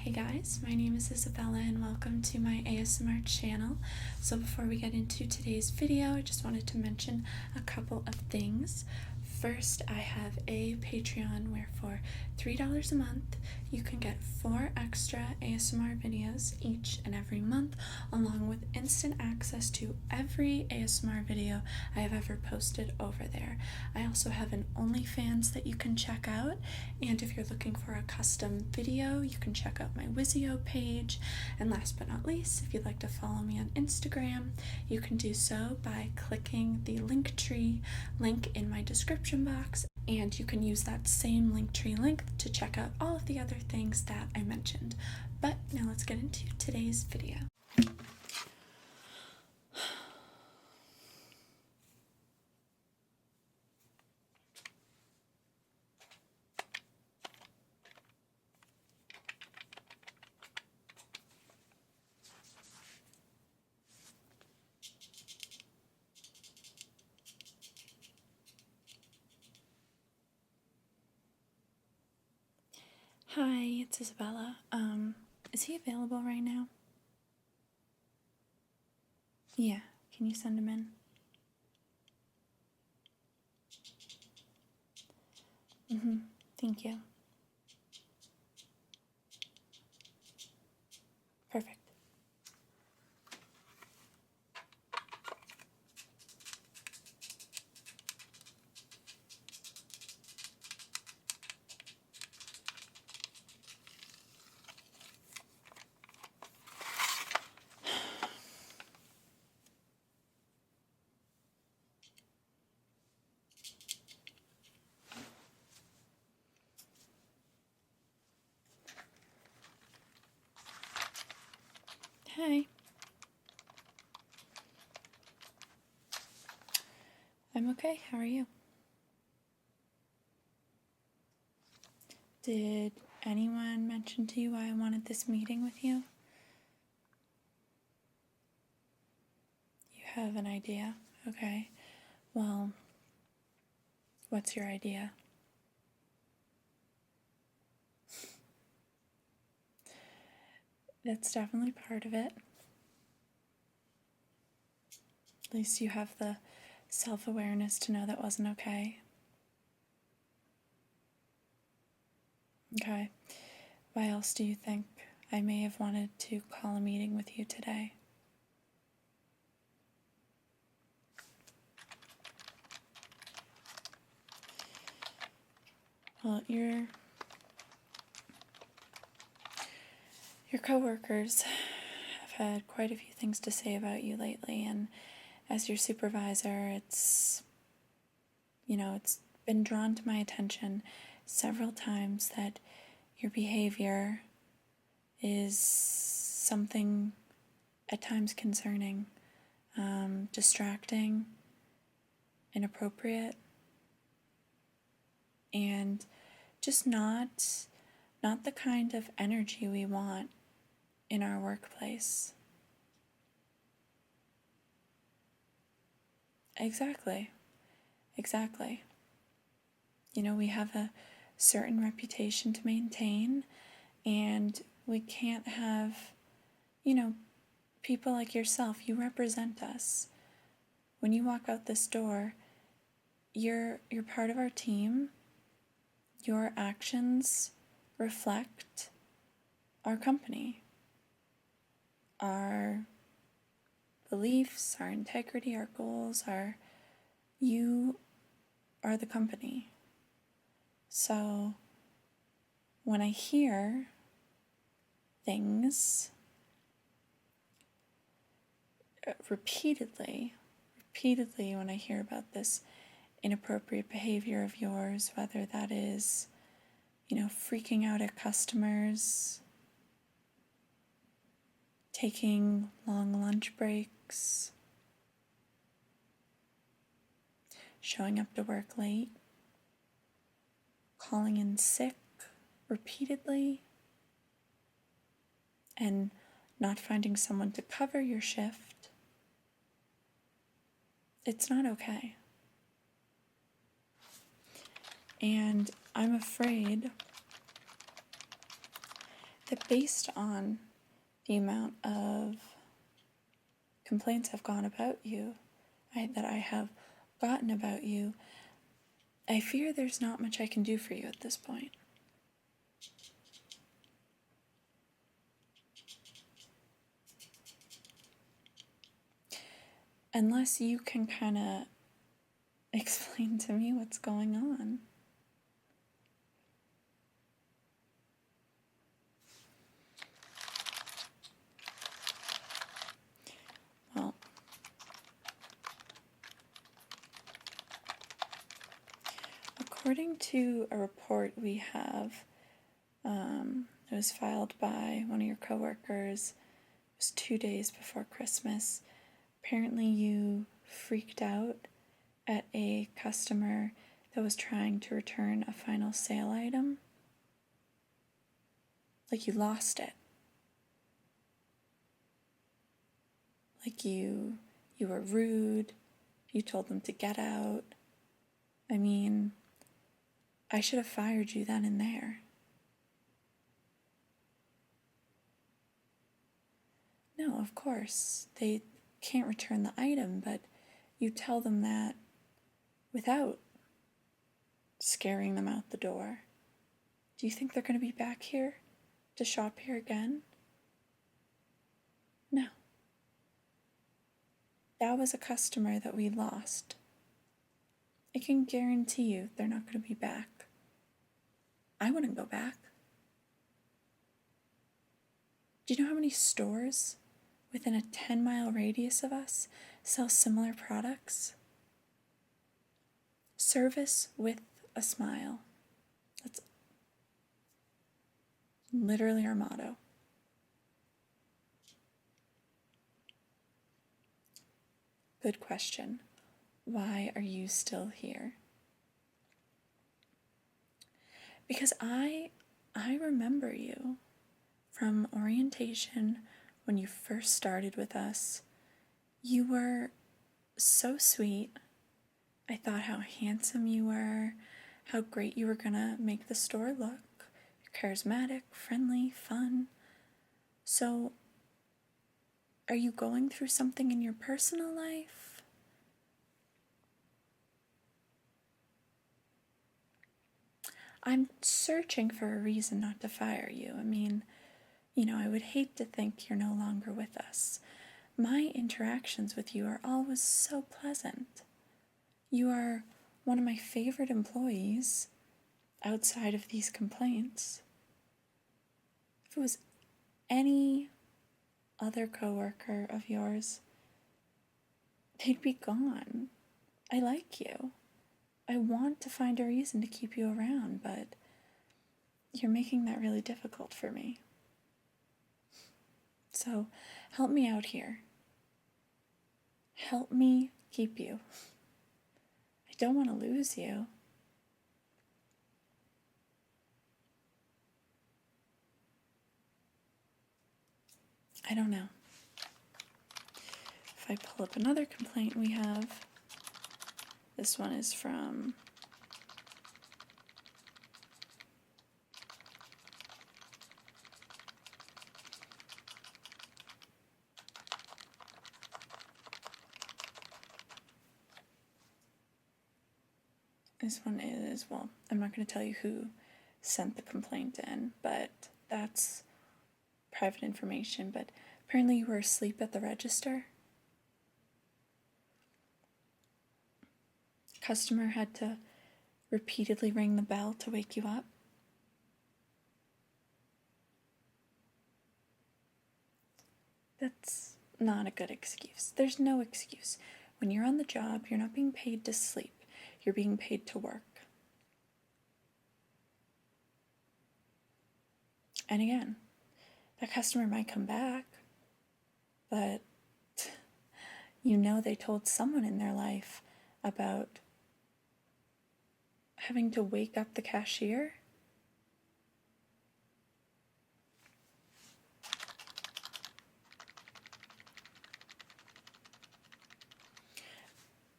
Hey guys, my name is Isabella and welcome to my ASMR channel. So before we get into today's video, I just wanted to mention a couple of things. First, I have a Patreon where for $3 a month, you can get 4 extra ASMR videos each and every month, along with instant access to every ASMR video I have ever posted over there. I also have an OnlyFans that you can check out, and if you're looking for a custom video, you can check out my Wizio page. And last but not least, if you'd like to follow me on Instagram, you can do so by clicking the Linktree link in my description box, and you can use that same Linktree link to check out all of the other things that I mentioned. But now let's get into today's video. Hi, it's Isabella. Is he available right now? Yeah, can you send him in? Thank you. Perfect. Hey. I'm okay. How are you? Did anyone mention to you why I wanted this meeting with you? You have an idea? Okay. Well, what's your idea? That's definitely part of it. At least you have the self-awareness to know that wasn't okay. Okay. Why else do you think I may have wanted to call a meeting with you today? Well, your coworkers have had quite a few things to say about you lately, and as your supervisor, it's been drawn to my attention several times that your behavior is something at times concerning, distracting, inappropriate, and just not the kind of energy we want in our workplace. Exactly. We have a certain reputation to maintain, and we can't have, people like yourself. You represent us. When you walk out this door, you're part of our team. Your actions reflect our company, our beliefs, our integrity, our goals, you are the company. So when I hear things repeatedly, when I hear about this inappropriate behavior of yours, whether that is, freaking out at customers, taking long lunch breaks, showing up to work late, calling in sick repeatedly, and not finding someone to cover your shift, it's not okay. And I'm afraid that based on the amount of complaints I've gone about you, that I have gotten about you, I fear there's not much I can do for you at this point. Unless you can kind of explain to me what's going on. Well, according to a report we have, it was filed by one of your coworkers. It was 2 days before Christmas. Apparently you freaked out at a customer that was trying to return a final sale item. Like you lost it. Like you were rude. You told them to get out. I mean, I should have fired you then and there. No, of course, they can't return the item, but you tell them that without scaring them out the door. Do you think they're going to be back here to shop here again? No. That was a customer that we lost. I can guarantee you they're not going to be back. I wouldn't go back. Do you know how many stores within a 10-mile radius of us sell similar products? Service with a smile. That's literally our motto. Good question. Why are you still here? Because I remember you from orientation when you first started with us. You were so sweet. I thought how handsome you were, how great you were gonna make the store look. You're charismatic, friendly, fun. So, are you going through something in your personal life? I'm searching for a reason not to fire you. I mean, I would hate to think you're no longer with us. My interactions with you are always so pleasant. You are one of my favorite employees outside of these complaints. If it was any other coworker of yours, they'd be gone. I like you. I want to find a reason to keep you around, but you're making that really difficult for me. So help me out here. Help me keep you. I don't want to lose you. I don't know. If I pull up another complaint we have, this one is from well, I'm not going to tell you who sent the complaint in, but that's private information. But apparently you were asleep at the register. Customer had to repeatedly ring the bell to wake you up. That's not a good excuse. There's no excuse. When you're on the job, you're not being paid to sleep. You're being paid to work. And again, that customer might come back, but they told someone in their life about having to wake up the cashier.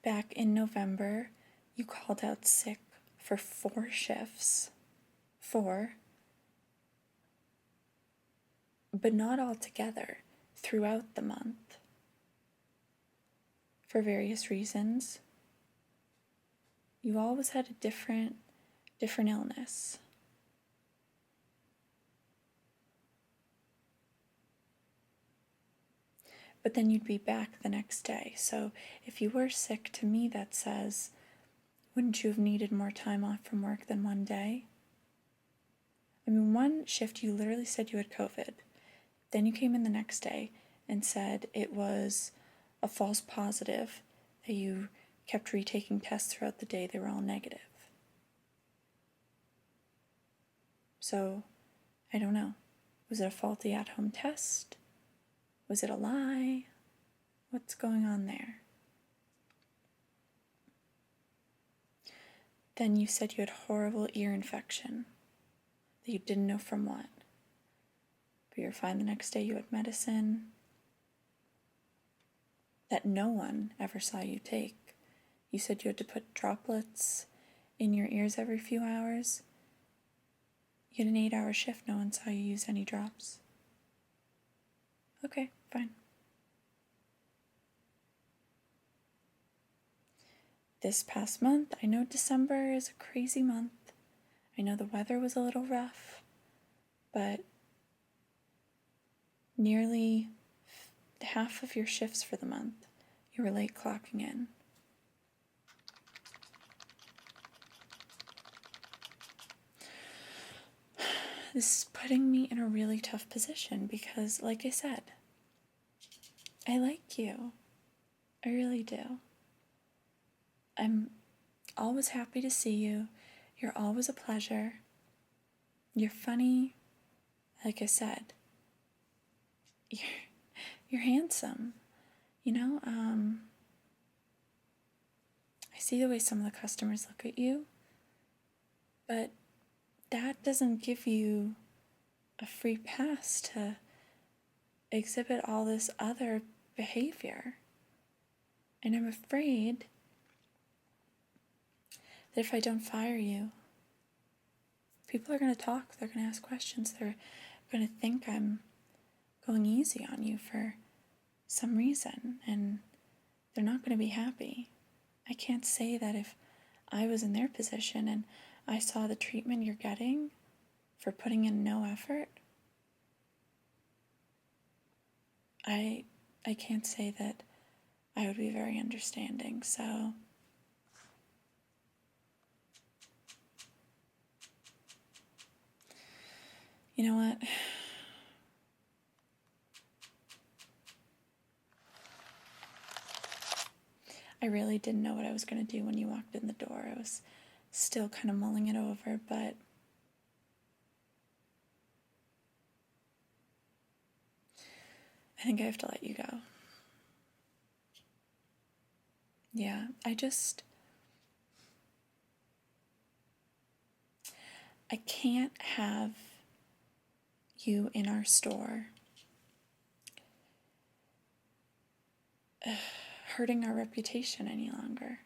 Back in November, you called out sick for 4 shifts. 4. but not all together throughout the month for various reasons. You always had a different illness. But then you'd be back the next day. So if you were sick, to me that says, wouldn't you have needed more time off from work than one day? I mean, one shift you literally said you had COVID. Then you came in the next day and said it was a false positive, that you kept retaking tests throughout the day. They were all negative. So, I don't know. Was it a faulty at-home test? Was it a lie? What's going on there? Then you said you had horrible ear infection that you didn't know from what. But you were fine the next day. You had medicine that no one ever saw you take. You said you had to put droplets in your ears every few hours. You had an 8-hour shift. No one saw you use any drops. Okay, fine. This past month, I know December is a crazy month. I know the weather was a little rough, but nearly half of your shifts for the month, you were late clocking in. This is putting me in a really tough position because, like I said, I like you. I really do. I'm always happy to see you. You're always a pleasure. You're funny. Like I said, you're handsome. You know, I see the way some of the customers look at you, but that doesn't give you a free pass to exhibit all this other behavior. And I'm afraid that if I don't fire you, people are going to talk, they're going to ask questions, they're going to think I'm going easy on you for some reason, and they're not going to be happy. I can't say that if I was in their position and I saw the treatment you're getting for putting in no effort, I can't say that I would be very understanding. So you know what? I really didn't know what I was going to do when you walked in the door. I was still kind of mulling it over, but I think I have to let you go. Yeah, I can't have you in our store hurting our reputation any longer.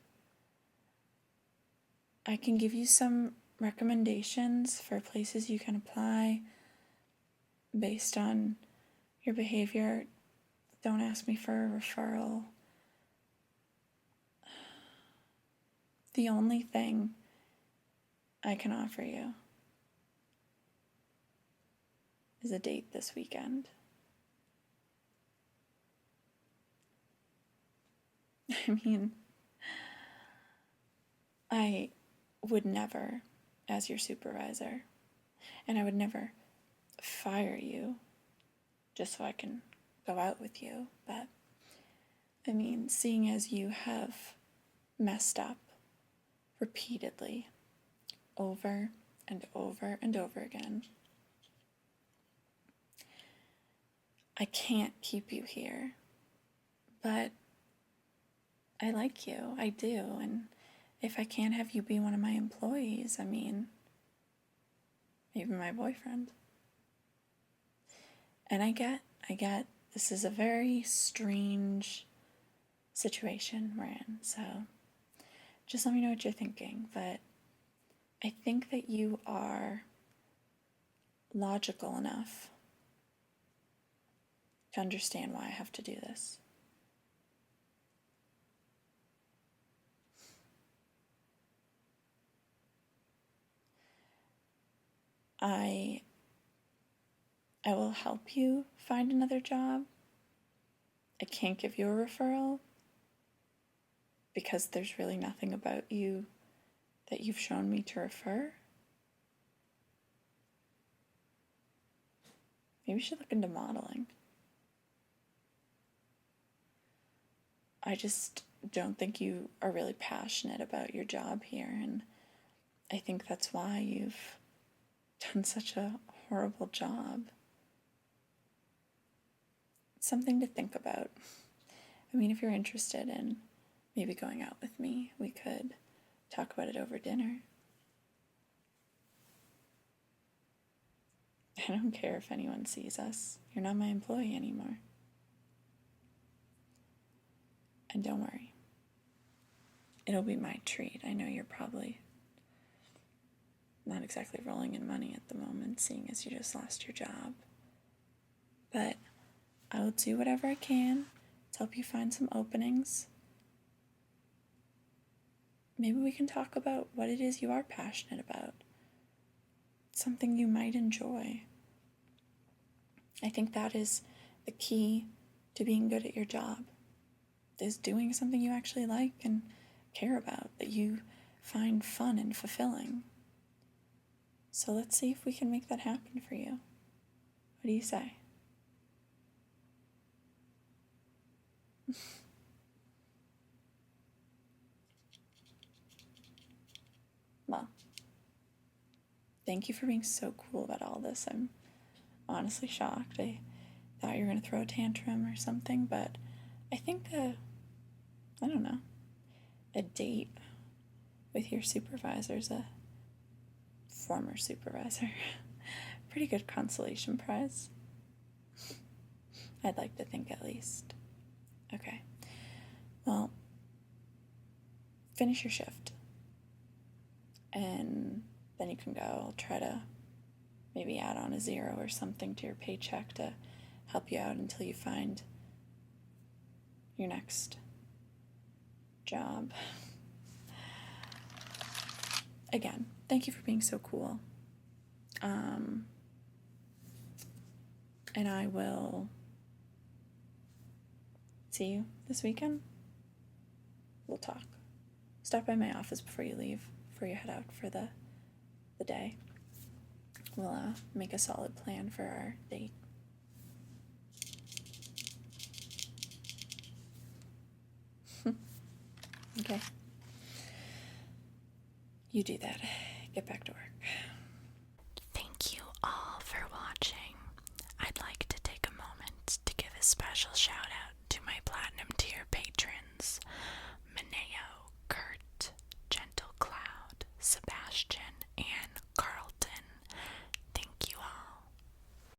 I can give you some recommendations for places you can apply based on your behavior. Don't ask me for a referral. The only thing I can offer you is a date this weekend. I mean, I would never, as your supervisor, and I would never fire you just so I can go out with you, but I mean, seeing as you have messed up repeatedly over and over and over again, I can't keep you here, but I like you, I do, and if I can't have you be one of my employees, I mean, even my boyfriend. And I get, this is a very strange situation we're in, so just let me know what you're thinking, but I think that you are logical enough to understand why I have to do this. I will help you find another job. I can't give you a referral because there's really nothing about you that you've shown me to refer. Maybe you should look into modeling. I just don't think you are really passionate about your job here, and I think that's why you've done such a horrible job. It's something to think about. I mean, if you're interested in maybe going out with me, we could talk about it over dinner. I don't care if anyone sees us. You're not my employee anymore. And don't worry. It'll be my treat. I know you're probably not exactly rolling in money at the moment, seeing as you just lost your job. But I will do whatever I can to help you find some openings. Maybe we can talk about what it is you are passionate about. Something you might enjoy. I think that is the key to being good at your job, is doing something you actually like and care about, that you find fun and fulfilling. So let's see if we can make that happen for you. What do you say? Well, thank you for being so cool about all this. I'm honestly shocked. I thought you were going to throw a tantrum or something, but I think I don't know, a date with your supervisor's a former supervisor. Pretty good consolation prize. I'd like to think, at least. Okay. Well, finish your shift. And then you can go. I'll try to maybe add on a 0 or something to your paycheck to help you out until you find your next job. Again, thank you for being so cool. And I will see you this weekend. We'll talk. Stop by my office before you leave, before you head out for the day. We'll make a solid plan for our date. Okay. You do that. Get back to work.